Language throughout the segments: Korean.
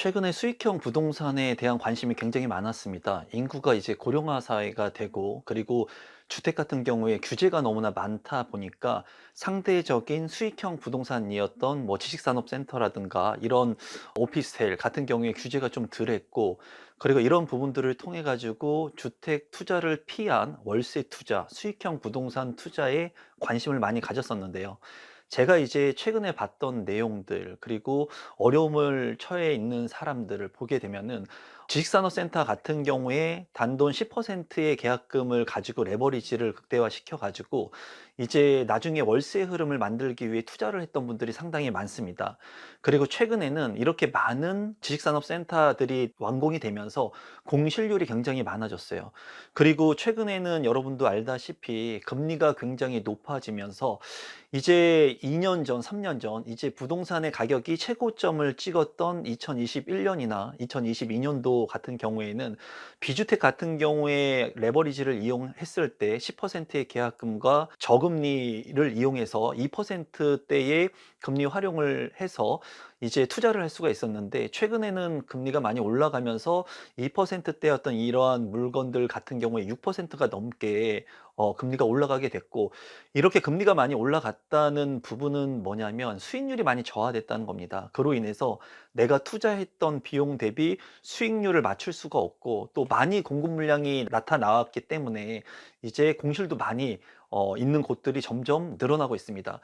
최근에 수익형 부동산에 대한 관심이 굉장히 많았습니다. 인구가 이제 고령화 사회가 되고, 그리고 주택 같은 경우에 규제가 너무나 많다 보니까 상대적인 수익형 부동산이었던 뭐 지식산업센터라든가 이런 오피스텔 같은 경우에 규제가 좀 덜했고, 그리고 이런 부분들을 통해 가지고 주택 투자를 피한 월세 투자, 수익형 부동산 투자에 관심을 많이 가졌었는데요. 제가 이제 최근에 봤던 내용들, 그리고 어려움을 처해 있는 사람들을 보게 되면은, 지식산업센터 같은 경우에 단돈 10%의 계약금을 가지고 레버리지를 극대화시켜 가지고 이제 나중에 월세 흐름을 만들기 위해 투자를 했던 분들이 상당히 많습니다. 그리고 최근에는 이렇게 많은 지식산업센터들이 완공이 되면서 공실률이 굉장히 많아졌어요. 그리고 최근에는 여러분도 알다시피 금리가 굉장히 높아지면서 이제 2년 전, 3년 전 이제 부동산의 가격이 최고점을 찍었던 2021년이나 2022년도 같은 경우에는 비주택 같은 경우에 레버리지를 이용했을 때 10%의 계약금과 저금리를 이용해서 2%대의 금리 활용을 해서 이제 투자를 할 수가 있었는데, 최근에는 금리가 많이 올라가면서 2%대였던 이러한 물건들 같은 경우에 6%가 넘게 금리가 올라가게 됐고, 이렇게 금리가 많이 올라갔다는 부분은 뭐냐면 수익률이 많이 저하됐다는 겁니다. 그로 인해서 내가 투자했던 비용 대비 수익률을 맞출 수가 없고, 또 많이 공급 물량이 나타나왔기 때문에 이제 공실도 많이 있는 곳들이 점점 늘어나고 있습니다.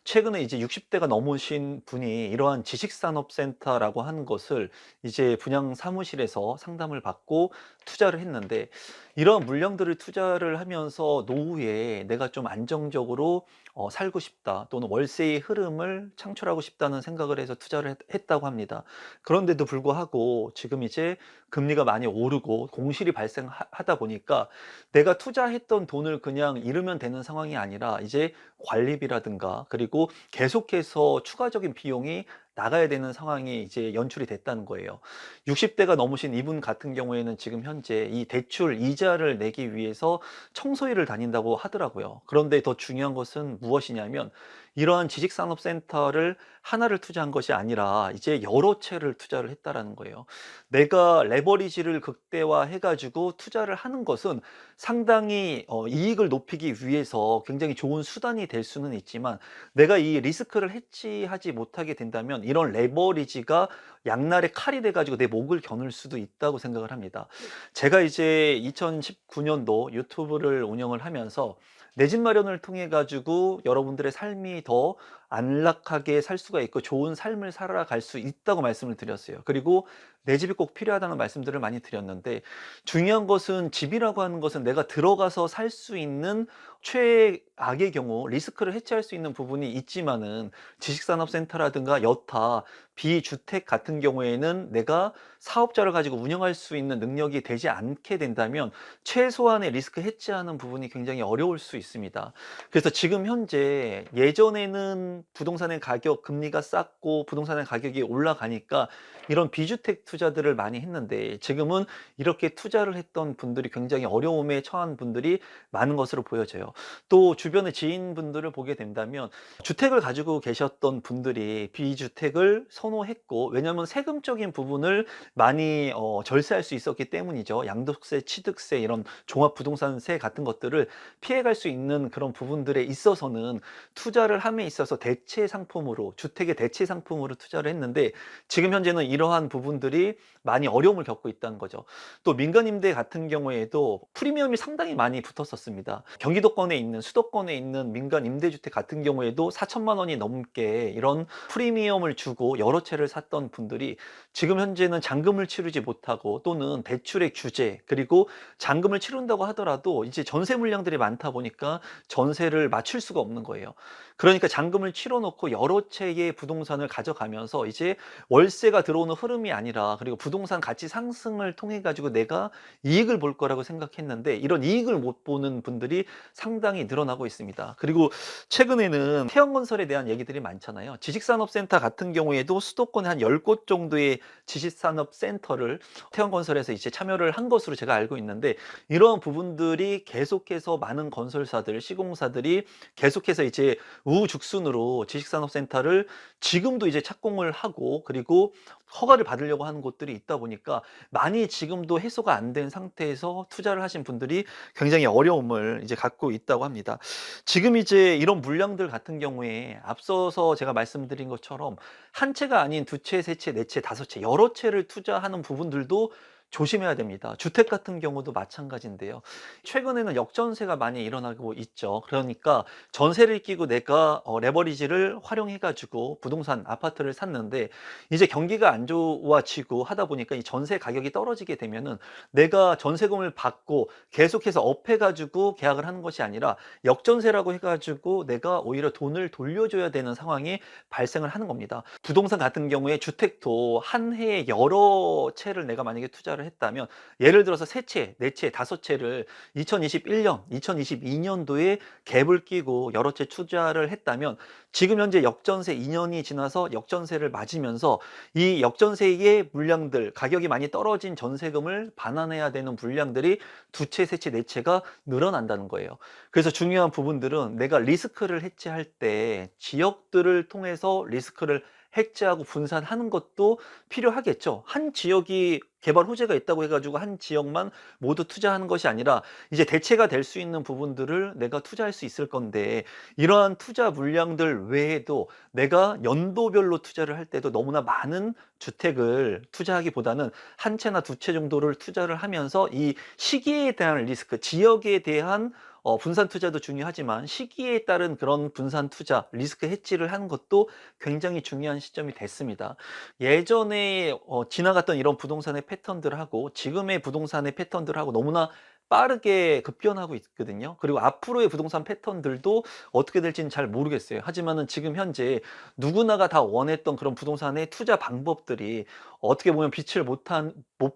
최근에 이제 60대가 넘으신 분이 이러한 지식산업센터라고 하는 것을 이제 분양 사무실에서 상담을 받고 투자를 했는데, 이런 물량들을 투자를 하면서 노후에 내가 좀 안정적으로 살고 싶다, 또는 월세의 흐름을 창출하고 싶다는 생각을 해서 투자를 했다고 합니다. 그런데도 불구하고 지금 이제 금리가 많이 오르고 공실이 발생하다 보니까 내가 투자했던 돈을 그냥 잃으면 되는 상황이 아니라 이제 관리비라든가, 그리고 계속해서 추가적인 비용이 나가야 되는 상황이 이제 연출이 됐다는 거예요. 60대가 넘으신 이분 같은 경우에는 지금 현재 이 대출 이자를 내기 위해서 청소일을 다닌다고 하더라고요. 그런데 더 중요한 것은 무엇이냐면, 이러한 지식산업센터를 하나를 투자한 것이 아니라 이제 여러 채를 투자를 했다라는 거예요. 내가 레버리지를 극대화해 가지고 투자를 하는 것은 상당히 이익을 높이기 위해서 굉장히 좋은 수단이 될 수는 있지만, 내가 이 리스크를 해지하지 못하게 된다면 이런 레버리지가 양날의 칼이 돼 가지고 내 목을 겨눌 수도 있다고 생각을 합니다. 제가 이제 2019년도 유튜브를 운영을 하면서 내 집 마련을 통해 가지고 여러분들의 삶이 더 안락하게 살 수가 있고 좋은 삶을 살아갈 수 있다고 말씀을 드렸어요. 그리고 내 집이 꼭 필요하다는 말씀들을 많이 드렸는데, 중요한 것은 집이라고 하는 것은 내가 들어가서 살 수 있는 최악의 경우 리스크를 해치할 수 있는 부분이 있지만은, 지식산업센터라든가 여타 비주택 같은 경우에는 내가 사업자를 가지고 운영할 수 있는 능력이 되지 않게 된다면 최소한의 리스크 해치하는 부분이 굉장히 어려울 수 있습니다. 그래서 지금 현재, 예전에는 부동산의 가격, 금리가 쌌고 부동산의 가격이 올라가니까 이런 비주택 투자들을 많이 했는데, 지금은 이렇게 투자를 했던 분들이 굉장히 어려움에 처한 분들이 많은 것으로 보여져요. 또 주변의 지인분들을 보게 된다면 주택을 가지고 계셨던 분들이 비주택을 선호했고, 왜냐하면 세금적인 부분을 많이 절세할 수 있었기 때문이죠. 양도세, 취득세, 이런 종합부동산세 같은 것들을 피해갈 수 있는 그런 부분들에 있어서는 투자를 함에 있어서 대체 상품으로, 주택의 대체 상품으로 투자를 했는데, 지금 현재는 이러한 부분들이 많이 어려움을 겪고 있다는 거죠. 또 민간임대 같은 경우에도 프리미엄이 상당히 많이 붙었었습니다. 경기도권에 있는, 수도권에 있는 민간 임대주택 같은 경우에도 4천만 원이 넘게 이런 프리미엄을 주고 여러 채를 샀던 분들이 지금 현재는 잔금을 치르지 못하고, 또는 대출의 규제, 그리고 잔금을 치른다고 하더라도 이제 전세 물량들이 많다 보니까 전세를 맞출 수가 없는 거예요. 그러니까 잔금을 치러 놓고 여러 채의 부동산을 가져가면서 이제 월세가 들어오는 흐름이 아니라, 그리고 부동산 가치 상승을 통해 가지고 내가 이익을 볼 거라고 생각했는데, 이런 이익을 못 보는 분들이 상당히 늘어나고 있습니다. 그리고 최근에는 태형건설에 대한 얘기들이 많잖아요. 지식산업센터 같은 경우에도 수도권에 한 10곳 정도의 지식산업센터를 태형건설에서 이제 참여를 한 것으로 제가 알고 있는데, 이러한 부분들이 계속해서 많은 건설사들, 시공사들이 계속해서 이제 우후죽순으로 지금도 지식산업센터를 지금도 이제 착공을 하고 그리고 허가를 받으려고 하는 곳들이 있다 보니까 많이 지금도 해소가 안 된 상태에서 투자를 하신 분들이 굉장히 어려움을 이제 갖고 있다고 합니다. 지금 이제 이런 물량들 같은 경우에 앞서서 제가 말씀드린 것처럼 한 채가 아닌 두 채, 세 채, 네 채, 다섯 채 여러 채를 투자하는 부분들도 조심해야 됩니다. 주택 같은 경우도 마찬가지인데요. 최근에는 역전세가 많이 일어나고 있죠. 그러니까 전세를 끼고 내가 레버리지를 활용해 가지고 부동산 아파트를 샀는데 이제 경기가 안 좋아지고 하다 보니까 이 전세 가격이 떨어지게 되면은 내가 전세금을 받고 계속해서 업해 가지고 계약을 하는 것이 아니라 역전세라고 해 가지고 내가 오히려 돈을 돌려줘야 되는 상황이 발생을 하는 겁니다. 부동산 같은 경우에 주택도 한 해에 여러 채를 내가 만약에 투자를 했다면 예를 들어서 세 채, 네 채, 다섯 채를 2021년, 2022년도에 갭을 끼고 여러 채 투자를 했다면 지금 현재 역전세 2년이 지나서 역전세를 맞으면서 이 역전세의 물량들, 가격이 많이 떨어진 전세금을 반환해야 되는 물량들이 두 채, 세 채, 네 채가 늘어난다는 거예요. 그래서 중요한 부분들은 내가 리스크를 해지할 때 지역들을 통해서 리스크를 해지하고 분산하는 것도 필요하겠죠. 한 지역이 개발 호재가 있다고 해 가지고 한 지역만 모두 투자하는 것이 아니라 이제 대체가 될 수 있는 부분들을 내가 투자할 수 있을 건데 이러한 투자 물량들 외에도 내가 연도별로 투자를 할 때도 너무나 많은 주택을 투자하기보다는 한 채나 두 채 정도를 투자를 하면서 이 시기에 대한 리스크, 지역에 대한 분산 투자도 중요하지만 시기에 따른 그런 분산 투자, 리스크 해지를 하는 것도 굉장히 중요한 시점이 됐습니다. 예전에 지나갔던 이런 부동산의 패턴들하고 지금의 부동산의 패턴들하고 너무나 빠르게 급변하고 있거든요. 그리고 앞으로의 부동산 패턴들도 어떻게 될지는 잘 모르겠어요. 하지만은 지금 현재 누구나가 다 원했던 그런 부동산의 투자 방법들이 어떻게 보면 빛을 못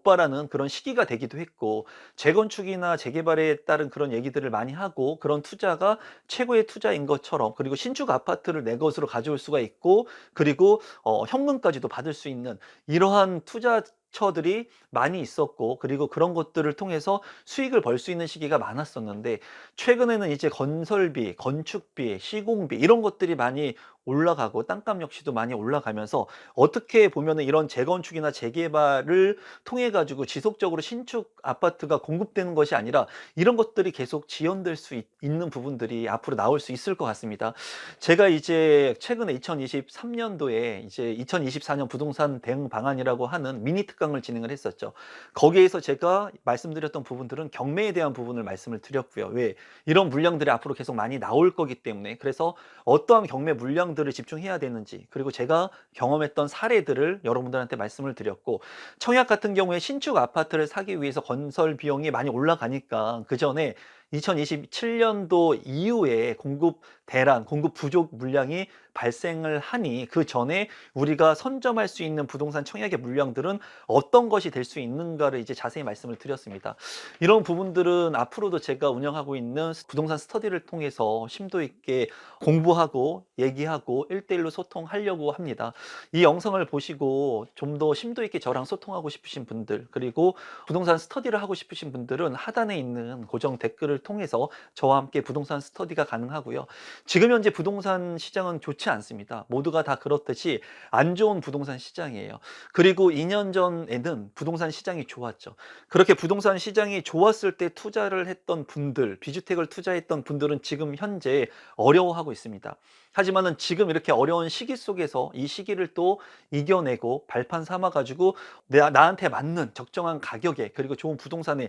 발하는 그런 시기가 되기도 했고 재건축이나 재개발에 따른 그런 얘기들을 많이 하고 그런 투자가 최고의 투자인 것처럼 그리고 신축 아파트를 내 것으로 가져올 수가 있고 그리고 현금까지도 받을 수 있는 이러한 투자처들이 많이 있었고 그리고 그런 것들을 통해서 수익을 벌 수 있는 시기가 많았었는데 최근에는 이제 건설비, 건축비, 시공비 이런 것들이 많이 올라가고 땅값 역시도 많이 올라가면서 어떻게 보면은 이런 재건축이나 재개발을 통해 가지고 지속적으로 신축 아파트가 공급되는 것이 아니라 이런 것들이 계속 지연될 수 있는 부분들이 앞으로 나올 수 있을 것 같습니다. 제가 이제 최근에 2023년도에 이제 2024년 부동산 대응 방안이라고 하는 미니 특강을 진행을 했었죠. 거기에서 제가 말씀드렸던 부분들은 경매에 대한 부분을 말씀을 드렸고요. 왜? 이런 물량들이 앞으로 계속 많이 나올 거기 때문에 그래서 어떠한 경매 물량들을 집중해야 되는지 그리고 제가 경험했던 사례들을 여러분들한테 말씀을 드렸고 청약 같은 경우에 신축 아파트를 사기 위해서 건설 비용이 많이 올라가니까 그 전에 2027년도 이후에 공급 대란, 공급 부족 물량이 발생을 하니 그 전에 우리가 선점할 수 있는 부동산 청약의 물량들은 어떤 것이 될 수 있는가를 이제 자세히 말씀을 드렸습니다. 이런 부분들은 앞으로도 제가 운영하고 있는 부동산 스터디를 통해서 심도 있게 공부하고 얘기하고 1대1로 소통하려고 합니다. 이 영상을 보시고 좀 더 심도 있게 저랑 소통하고 싶으신 분들 그리고 부동산 스터디를 하고 싶으신 분들은 하단에 있는 고정 댓글을 통해서 저와 함께 부동산 스터디가 가능하고요. 지금 현재 부동산 시장은 좋지 않습니다. 모두가 다 그렇듯이 안 좋은 부동산 시장이에요. 그리고 2년 전에는 부동산 시장이 좋았죠. 그렇게 부동산 시장이 좋았을 때 투자를 했던 분들, 비주택을 투자했던 분들은 지금 현재 어려워하고 있습니다. 하지만은 지금 이렇게 어려운 시기 속에서 이 시기를 또 이겨내고 발판 삼아 가지고 나한테 맞는 적정한 가격에 그리고 좋은 부동산에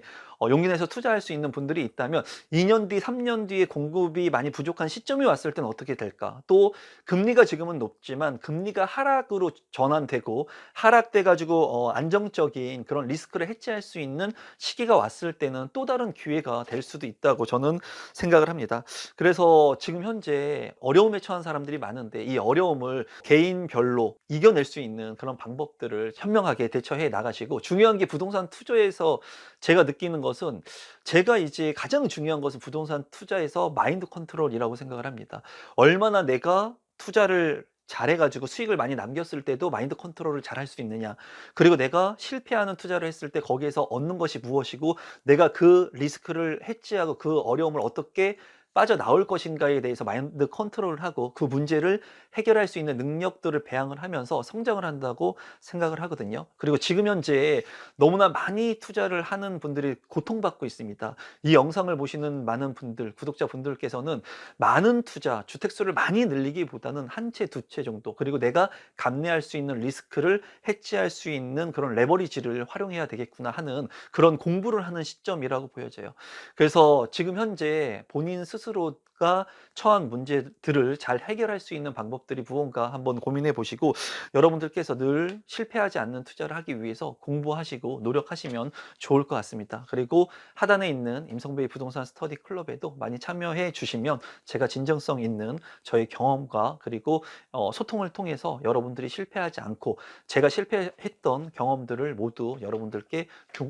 용기 내서 투자할 수 있는 분들이 있다면 2년 뒤, 3년 뒤에 공급이 많이 부족한 시점이 왔을 때는 어떻게 될까? 또 금리가 지금은 높지만 금리가 하락으로 전환되고 하락돼 가지고 안정적인 그런 리스크를 해지할 수 있는 시기가 왔을 때는 또 다른 기회가 될 수도 있다고 저는 생각을 합니다. 그래서 지금 현재 어려움에 처한 사람들이 많은데 이 어려움을 개인별로 이겨낼 수 있는 그런 방법들을 현명하게 대처해 나가시고 중요한 게 부동산 투자에서 제가 느끼는 것은 제가 이제 가장 중요한 것은 부동산 투자에서 마인드 컨트롤이라고 생각을 합니다. 얼마나 내가 투자를 잘해 가지고 수익을 많이 남겼을 때도 마인드 컨트롤을 잘 할 수 있느냐. 그리고 내가 실패하는 투자를 했을 때 거기에서 얻는 것이 무엇이고 내가 그 리스크를 해지하고 그 어려움을 어떻게 빠져나올 것인가에 대해서 마인드 컨트롤을 하고 그 문제를 해결할 수 있는 능력들을 배양을 하면서 성장을 한다고 생각을 하거든요. 그리고 지금 현재 너무나 많이 투자를 하는 분들이 고통받고 있습니다. 이 영상을 보시는 많은 분들, 구독자분들께서는 많은 투자, 주택수를 많이 늘리기보다는 한 채, 두 채 정도, 그리고 내가 감내할 수 있는 리스크를 해지할 수 있는 그런 레버리지를 활용해야 되겠구나 하는 그런 공부를 하는 시점이라고 보여져요. 그래서 지금 현재 본인 스스로가 처한 문제들을 잘 해결할 수 있는 방법들이 무언가 한번 고민해 보시고, 여러분들께서 늘 실패하지 않는 투자를 하기 위해서 공부하시고 노력하시면 좋을 것 같습니다. 그리고 하단에 있는 임성배의 부동산 스터디 클럽에도 많이 참여해 주시면 제가 진정성 있는 저의 경험과 그리고 소통을 통해서 여러분들이 실패하지 않고 제가 실패했던 경험들을 모두 여러분들께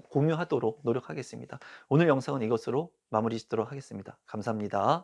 공유하도록 노력하겠습니다. 오늘 영상은 이것으로 마무리 짓도록 하겠습니다. 감사합니다.